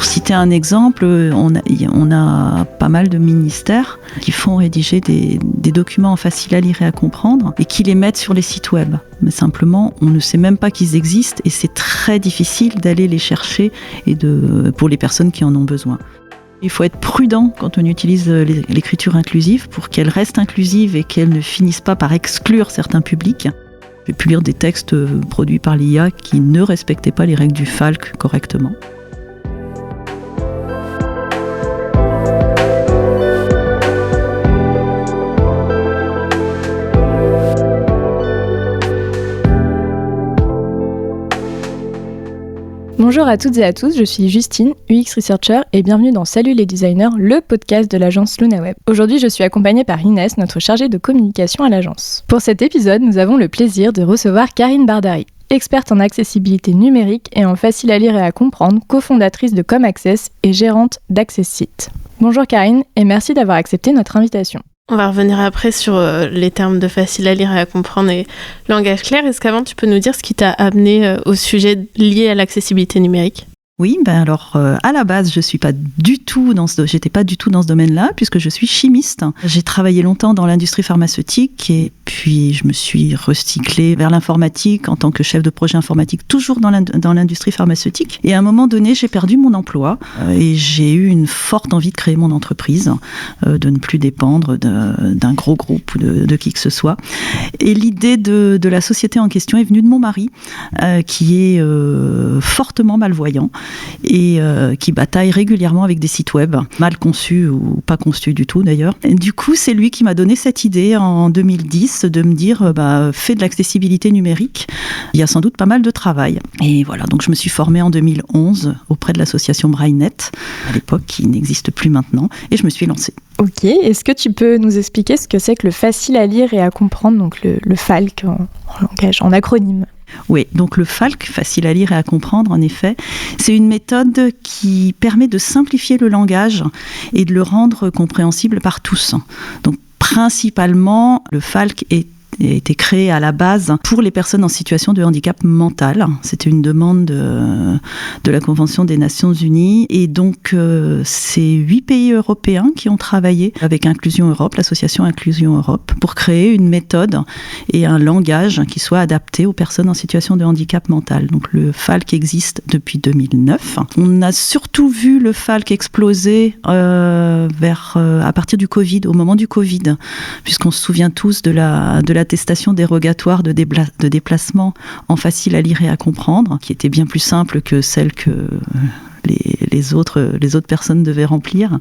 Pour citer un exemple, on a pas mal de ministères qui font rédiger des documents faciles à lire et à comprendre et qui les mettent sur les sites web. Mais simplement, on ne sait même pas qu'ils existent et c'est très difficile d'aller les chercher pour les personnes qui en ont besoin. Il faut être prudent quand on utilise l'écriture inclusive pour qu'elle reste inclusive et qu'elle ne finisse pas par exclure certains publics. J'ai pu lire des textes produits par l'IA qui ne respectaient pas les règles du FALC correctement. Bonjour à toutes et à tous, je suis Justine, UX Researcher et bienvenue dans Salut les designers, le podcast de l'agence LunaWeb. Aujourd'hui, je suis accompagnée par Inès, notre chargée de communication à l'agence. Pour cet épisode, nous avons le plaisir de recevoir Karine Bardari, experte en accessibilité numérique et en facile à lire et à comprendre, cofondatrice de ComAccess et gérante d'AccessSite. Bonjour Karine et merci d'avoir accepté notre invitation. On va revenir après sur les termes de facile à lire et à comprendre et langage clair. Est-ce qu'avant, tu peux nous dire ce qui t'a amené au sujet lié à l'accessibilité numérique ? Oui, alors à la base, j'étais pas du tout dans ce domaine-là puisque je suis chimiste. J'ai travaillé longtemps dans l'industrie pharmaceutique et puis je me suis recyclée vers l'informatique en tant que chef de projet informatique, toujours dans l'industrie pharmaceutique. Et à un moment donné, j'ai perdu mon emploi et j'ai eu une forte envie de créer mon entreprise, de ne plus dépendre d'un gros groupe ou de qui que ce soit. Et l'idée de la société en question est venue de mon mari, qui est fortement malvoyant et qui bataille régulièrement avec des sites web, mal conçus ou pas conçus du tout d'ailleurs. Et du coup, c'est lui qui m'a donné cette idée en 2010 de me dire fais de l'accessibilité numérique, il y a sans doute pas mal de travail. Et voilà, donc je me suis formée en 2011 auprès de l'association BrailleNet, à l'époque qui n'existe plus maintenant, et je me suis lancée. Ok, est-ce que tu peux nous expliquer ce que c'est que le facile à lire et à comprendre, donc le FALC en langage, en acronyme ? Oui, donc le FALC, facile à lire et à comprendre, en effet, c'est une méthode qui permet de simplifier le langage et de le rendre compréhensible par tous. Donc principalement, le FALC a été créé à la base pour les personnes en situation de handicap mental. C'était une demande de la Convention des Nations Unies. Et donc, c'est 8 pays européens qui ont travaillé avec Inclusion Europe, l'association Inclusion Europe, pour créer une méthode et un langage qui soit adapté aux personnes en situation de handicap mental. Donc, le FALC existe depuis 2009. On a surtout vu le FALC exploser à partir du Covid, au moment du Covid, puisqu'on se souvient tous de l'attestation dérogatoire de déplacement en facile à lire et à comprendre, qui était bien plus simple que celle que les autres personnes devaient remplir.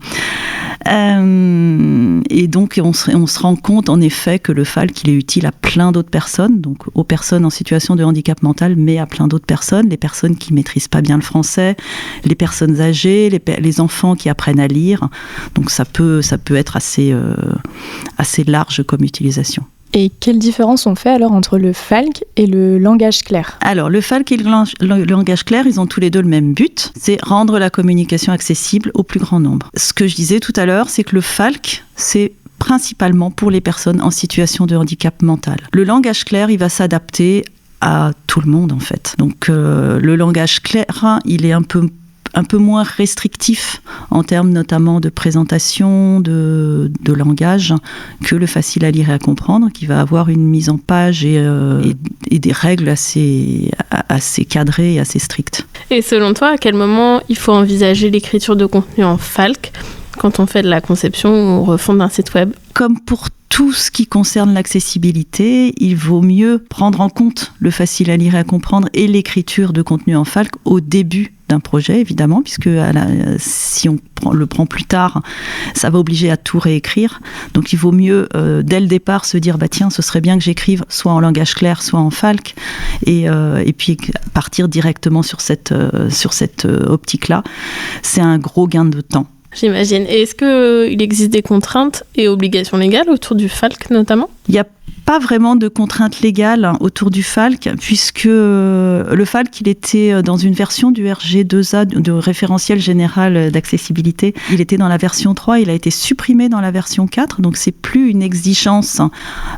Et donc, on se rend compte, en effet, que le FALC, il est utile à plein d'autres personnes, donc aux personnes en situation de handicap mental, mais à plein d'autres personnes, les personnes qui maîtrisent pas bien le français, les personnes âgées, les enfants qui apprennent à lire. Donc, ça peut être assez large comme utilisation. Et quelle différence on fait alors entre le FALC et le langage clair ? Alors, le FALC et le langage clair, ils ont tous les deux le même but, c'est rendre la communication accessible au plus grand nombre. Ce que je disais tout à l'heure, c'est que le FALC, c'est principalement pour les personnes en situation de handicap mental. Le langage clair, il va s'adapter à tout le monde en fait. Donc, le langage clair, il est un peu moins restrictif en termes notamment de présentation, de langage, que le facile à lire et à comprendre, qui va avoir une mise en page et des règles assez cadrées et assez strictes. Et selon toi, à quel moment il faut envisager l'écriture de contenu en FALC quand on fait de la conception ou refonte d'un site web ? Comme pour tout ce qui concerne l'accessibilité, il vaut mieux prendre en compte le facile à lire et à comprendre et l'écriture de contenu en FALC au début d'un projet, évidemment, puisque si on le prend plus tard, ça va obliger à tout réécrire. Donc il vaut mieux, dès le départ, se dire tiens, ce serait bien que j'écrive soit en langage clair, soit en FALC, et puis partir directement sur cette optique-là. C'est un gros gain de temps. J'imagine. Et est-ce qu'il existe des contraintes et obligations légales autour du FALC notamment ? Il y a pas vraiment de contraintes légales autour du FALC, puisque le FALC, il était dans une version du RG2A, de référentiel général d'accessibilité. Il était dans la version 3, il a été supprimé dans la version 4, donc c'est plus une exigence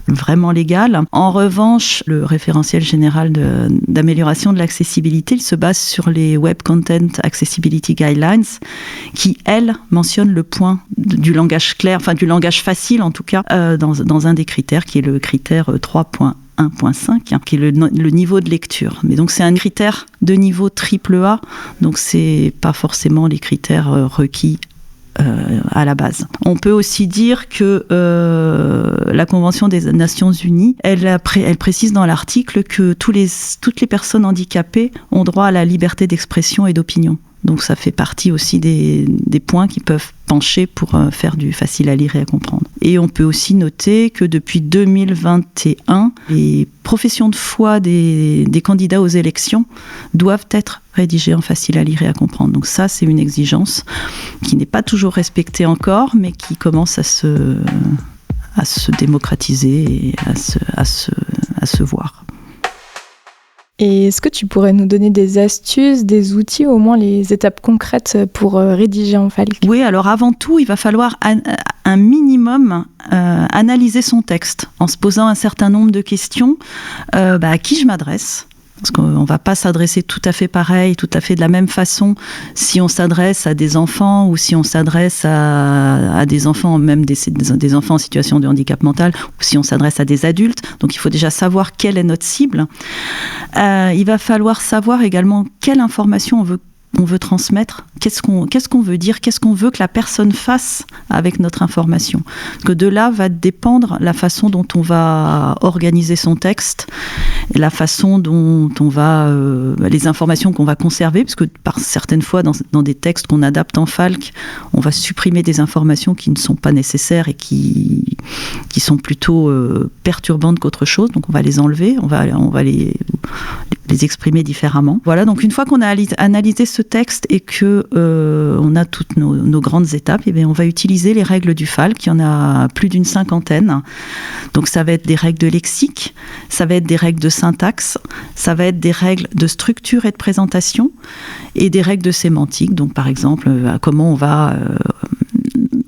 vraiment légale. En revanche, le référentiel général d'amélioration de l'accessibilité, il se base sur les Web Content Accessibility Guidelines, qui, elles, mentionnent le point du langage clair, enfin du langage facile en tout cas, dans un des critères, qui est le critère 3.1.5, qui est le niveau de lecture. Mais donc c'est un critère de niveau AAA, donc c'est pas forcément les critères requis à la base. On peut aussi dire que la Convention des Nations Unies, elle précise dans l'article que toutes les personnes handicapées ont droit à la liberté d'expression et d'opinion. Donc ça fait partie aussi des points qui peuvent pencher pour faire du facile à lire et à comprendre. Et on peut aussi noter que depuis 2021, les professions de foi des candidats aux élections doivent être rédigées en facile à lire et à comprendre. Donc ça, c'est une exigence qui n'est pas toujours respectée encore, mais qui commence à se démocratiser et à se voir. Et est-ce que tu pourrais nous donner des astuces, des outils, au moins les étapes concrètes pour rédiger en FALC ? Oui, alors avant tout, il va falloir un minimum analyser son texte en se posant un certain nombre de questions. À qui je m'adresse ? Parce qu'on ne va pas s'adresser tout à fait pareil, tout à fait de la même façon si on s'adresse à des enfants ou si on s'adresse à des enfants, même des enfants en situation de handicap mental, ou si on s'adresse à des adultes. Donc il faut déjà savoir quelle est notre cible. Il va falloir savoir également quelle information on veut transmettre, qu'est-ce qu'on veut dire, qu'est-ce qu'on veut que la personne fasse avec notre information. Parce que de là va dépendre la façon dont on va organiser son texte, et la façon dont on va, les informations qu'on va conserver, parce que par certaines fois dans des textes qu'on adapte en FALC, on va supprimer des informations qui ne sont pas nécessaires et qui sont plutôt perturbantes qu'autre chose, donc on va les enlever, on va les exprimer différemment. Voilà, donc une fois qu'on a analysé ce texte et que on a toutes nos grandes étapes, eh bien, on va utiliser les règles du FALC. Il y en a plus d'une 50aine. Donc ça va être des règles de lexique, ça va être des règles de syntaxe, ça va être des règles de structure et de présentation et des règles de sémantique. Donc par exemple, comment on va...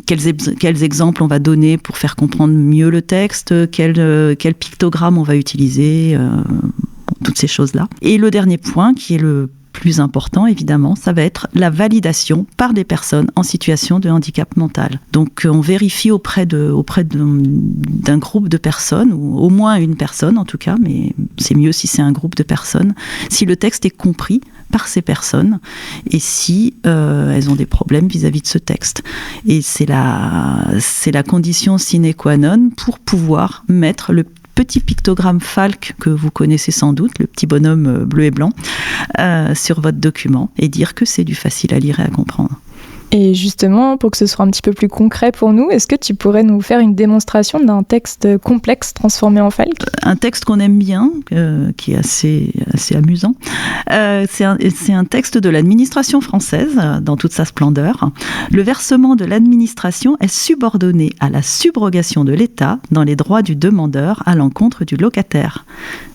Quels exemples on va donner pour faire comprendre mieux le texte, quel pictogramme on va utiliser, toutes ces choses-là. Et le dernier point, qui est le plus important, évidemment, ça va être la validation par des personnes en situation de handicap mental. Donc, on vérifie auprès d'un groupe de personnes, ou au moins une personne en tout cas, mais c'est mieux si c'est un groupe de personnes, si le texte est compris par ces personnes et si elles ont des problèmes vis-à-vis de ce texte. Et c'est la condition sine qua non pour pouvoir mettre le petit pictogramme FALC que vous connaissez sans doute, le petit bonhomme bleu et blanc, sur votre document et dire que c'est du facile à lire et à comprendre. Et justement, pour que ce soit un petit peu plus concret pour nous, est-ce que tu pourrais nous faire une démonstration d'un texte complexe transformé en FALC ? Un texte qu'on aime bien, qui est assez amusant, c'est un texte de l'administration française, dans toute sa splendeur. Le versement de l'administration est subordonné à la subrogation de l'État dans les droits du demandeur à l'encontre du locataire.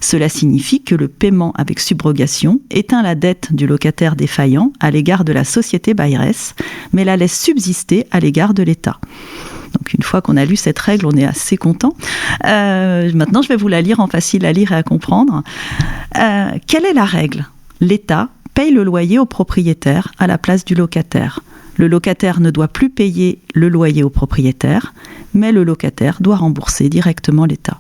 Cela signifie que le paiement avec subrogation éteint la dette du locataire défaillant à l'égard de la société bailleresse, mais la laisse subsister à l'égard de l'État. Donc une fois qu'on a lu cette règle, on est assez content. Maintenant, je vais vous la lire en facile à lire et à comprendre. Quelle est la règle ? L'État paye le loyer au propriétaire à la place du locataire. Le locataire ne doit plus payer le loyer au propriétaire, mais le locataire doit rembourser directement l'État.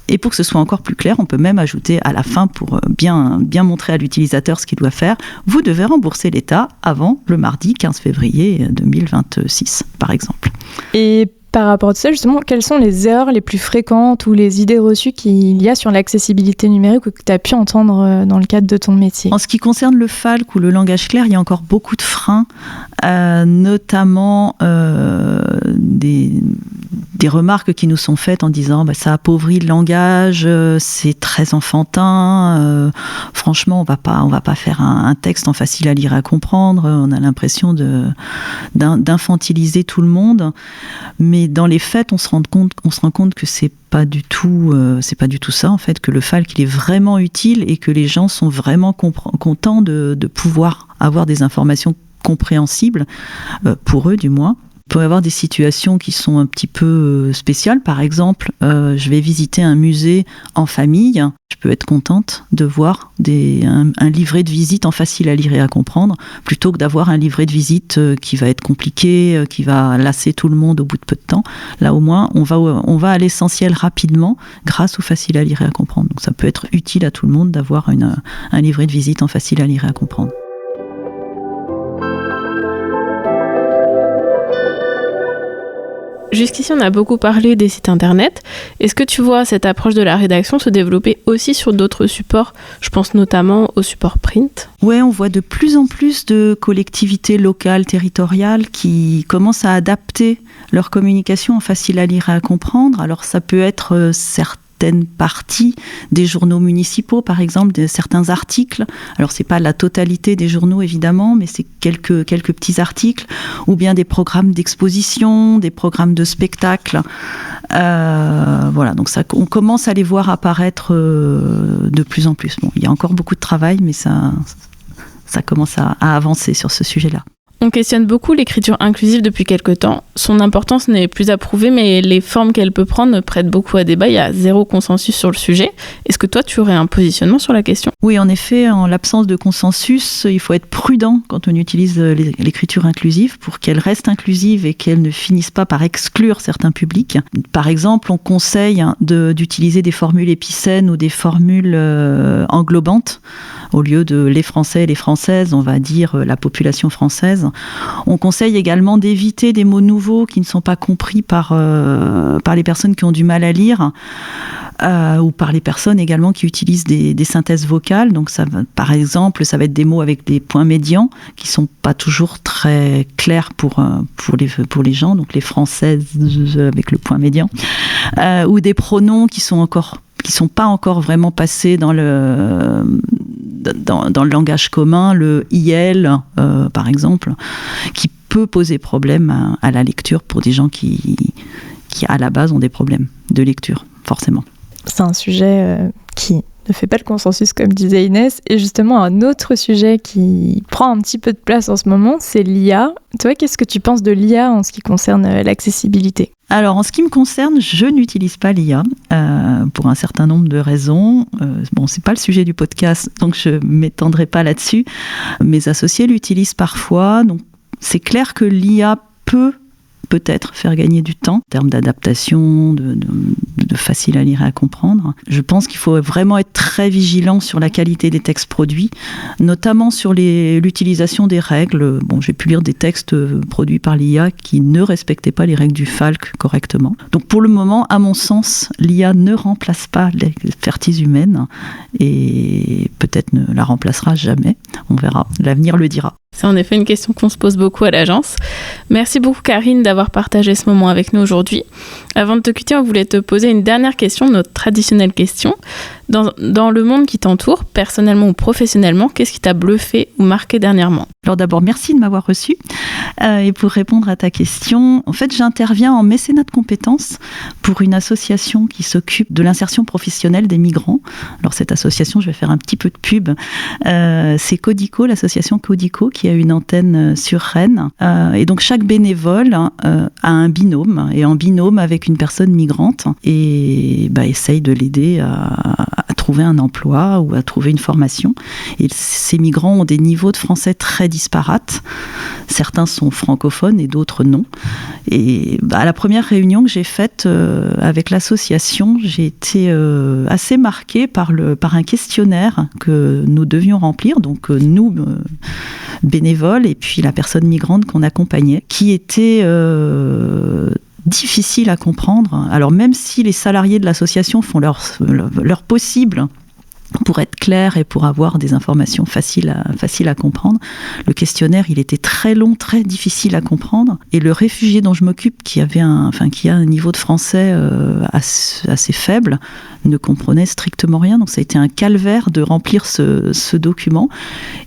Et pour que ce soit encore plus clair, on peut même ajouter à la fin, pour bien montrer à l'utilisateur ce qu'il doit faire, vous devez rembourser l'État avant le mardi 15 février 2026, par exemple. Et par rapport à ça, justement, quelles sont les erreurs les plus fréquentes ou les idées reçues qu'il y a sur l'accessibilité numérique ou que tu as pu entendre dans le cadre de ton métier ? En ce qui concerne le FALC ou le langage clair, il y a encore beaucoup de freins, notamment des remarques qui nous sont faites en disant ça appauvrit le langage, c'est très enfantin, franchement on va pas faire un texte en facile à lire et à comprendre, on a l'impression d'infantiliser tout le monde, mais dans les faits on se rend compte que c'est pas du tout ça en fait, que le FALC il est vraiment utile et que les gens sont vraiment contents de pouvoir avoir des informations compréhensibles, pour eux du moins. Il peut y avoir des situations qui sont un petit peu spéciales. Par exemple, je vais visiter un musée en famille. Je peux être contente de voir un livret de visite en facile à lire et à comprendre, plutôt que d'avoir un livret de visite qui va être compliqué, qui va lasser tout le monde au bout de peu de temps. Là, au moins, on va à l'essentiel rapidement grâce au facile à lire et à comprendre. Donc, ça peut être utile à tout le monde d'avoir un livret de visite en facile à lire et à comprendre. Jusqu'ici, on a beaucoup parlé des sites internet. Est-ce que tu vois cette approche de la rédaction se développer aussi sur d'autres supports ? Je pense notamment au support print. Oui, on voit de plus en plus de collectivités locales, territoriales qui commencent à adapter leur communication en facile à lire et à comprendre. Alors ça peut être certaines parties des journaux municipaux, par exemple, de certains articles. Alors, c'est pas la totalité des journaux, évidemment, mais c'est quelques petits articles, ou bien des programmes d'exposition, des programmes de spectacle. Voilà, donc on commence à les voir apparaître de plus en plus. Bon, il y a encore beaucoup de travail, mais ça commence à avancer sur ce sujet-là. On questionne beaucoup l'écriture inclusive depuis quelque temps. Son importance n'est plus à prouver, mais les formes qu'elle peut prendre prêtent beaucoup à débat. Il y a zéro consensus sur le sujet. Est-ce que toi, tu aurais un positionnement sur la question ? Oui, en effet, en l'absence de consensus, il faut être prudent quand on utilise l'écriture inclusive pour qu'elle reste inclusive et qu'elle ne finisse pas par exclure certains publics. Par exemple, on conseille d'utiliser des formules épicènes ou des formules englobantes. Au lieu de les Français et les Françaises, on va dire la population française. On conseille également d'éviter des mots nouveaux qui ne sont pas compris par les personnes qui ont du mal à lire, ou par les personnes également qui utilisent des synthèses vocales. Donc par exemple, ça va être des mots avec des points médians qui ne sont pas toujours très clairs pour les gens, donc les Françaises avec le point médian, ou des pronoms qui sont pas encore vraiment passés dans le langage commun, le IL, par exemple, qui peut poser problème à la lecture pour des gens qui, à la base, ont des problèmes de lecture, forcément. C'est un sujet qui ne fait pas le consensus, comme disait Inès. Et justement, un autre sujet qui prend un petit peu de place en ce moment, c'est l'IA. Toi, qu'est-ce que tu penses de l'IA en ce qui concerne l'accessibilité ? Alors, en ce qui me concerne, je n'utilise pas l'IA pour un certain nombre de raisons. Bon, c'est pas le sujet du podcast, donc je m'étendrai pas là-dessus. Mes associés l'utilisent parfois, donc c'est clair que l'IA peut-être faire gagner du temps en termes d'adaptation, de facile à lire et à comprendre. Je pense qu'il faut vraiment être très vigilant sur la qualité des textes produits, notamment sur l'utilisation des règles. Bon, j'ai pu lire des textes produits par l'IA qui ne respectaient pas les règles du FALC correctement. Donc pour le moment, à mon sens, l'IA ne remplace pas l'expertise humaine et peut-être ne la remplacera jamais. On verra, l'avenir le dira. C'est en effet une question qu'on se pose beaucoup à l'agence. Merci beaucoup Karine d'avoir partagé ce moment avec nous aujourd'hui. Avant de te quitter, on voulait te poser une dernière question, notre traditionnelle question. Dans le monde qui t'entoure, personnellement ou professionnellement, qu'est-ce qui t'a bluffé ou marqué dernièrement ? Alors d'abord, merci de m'avoir reçu. Et pour répondre à ta question, en fait, j'interviens en mécénat de compétences pour une association qui s'occupe de l'insertion professionnelle des migrants. Alors cette association, je vais faire un petit peu de pub. C'est Codico, l'association Codico, qui a une antenne sur Rennes. Et donc chaque bénévole a un binôme, et en binôme avec une personne migrante, et essaye de l'aider à trouver un emploi ou à trouver une formation. Et ces migrants ont des niveaux de français très disparates. Certains sont francophones et d'autres non. Et à la première réunion que j'ai faite avec l'association, j'ai été assez marquée par un questionnaire que nous devions remplir, donc nous, bénévoles, et puis la personne migrante qu'on accompagnait, qui était difficile à comprendre. Alors même si les salariés de l'association font leur possible pour être clair et pour avoir des informations faciles à comprendre. Le questionnaire, il était très long, très difficile à comprendre. Et le réfugié dont je m'occupe, qui a un niveau de français assez faible, ne comprenait strictement rien. Donc ça a été un calvaire de remplir ce document.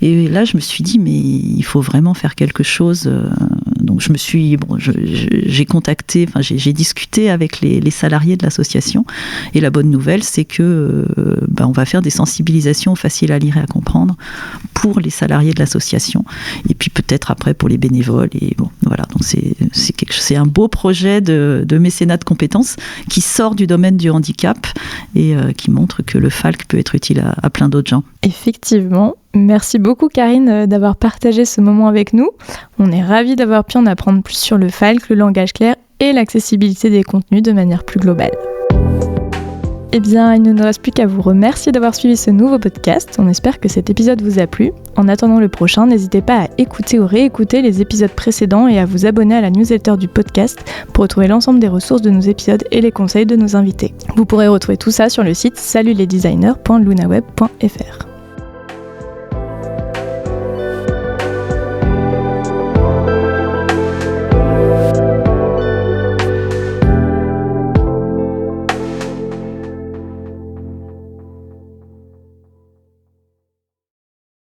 Et là, je me suis dit, mais il faut vraiment faire quelque chose. Donc j'ai contacté, j'ai discuté avec les salariés de l'association. Et la bonne nouvelle, c'est que on va faire des sensibilisations faciles à lire et à comprendre pour les salariés de l'association. Et puis peut-être après pour les bénévoles. Et bon, voilà. Donc c'est un beau projet de mécénat de compétences qui sort du domaine du handicap et qui montre que le FALC peut être utile à plein d'autres gens. Effectivement. Merci beaucoup Karine d'avoir partagé ce moment avec nous. On est ravis d'avoir pu en apprendre plus sur le FALC, le langage clair et l'accessibilité des contenus de manière plus globale. Eh bien, il ne nous reste plus qu'à vous remercier d'avoir suivi ce nouveau podcast. On espère que cet épisode vous a plu. En attendant le prochain, n'hésitez pas à écouter ou réécouter les épisodes précédents et à vous abonner à la newsletter du podcast pour retrouver l'ensemble des ressources de nos épisodes et les conseils de nos invités. Vous pourrez retrouver tout ça sur le site salutlesdesigners.lunaweb.fr.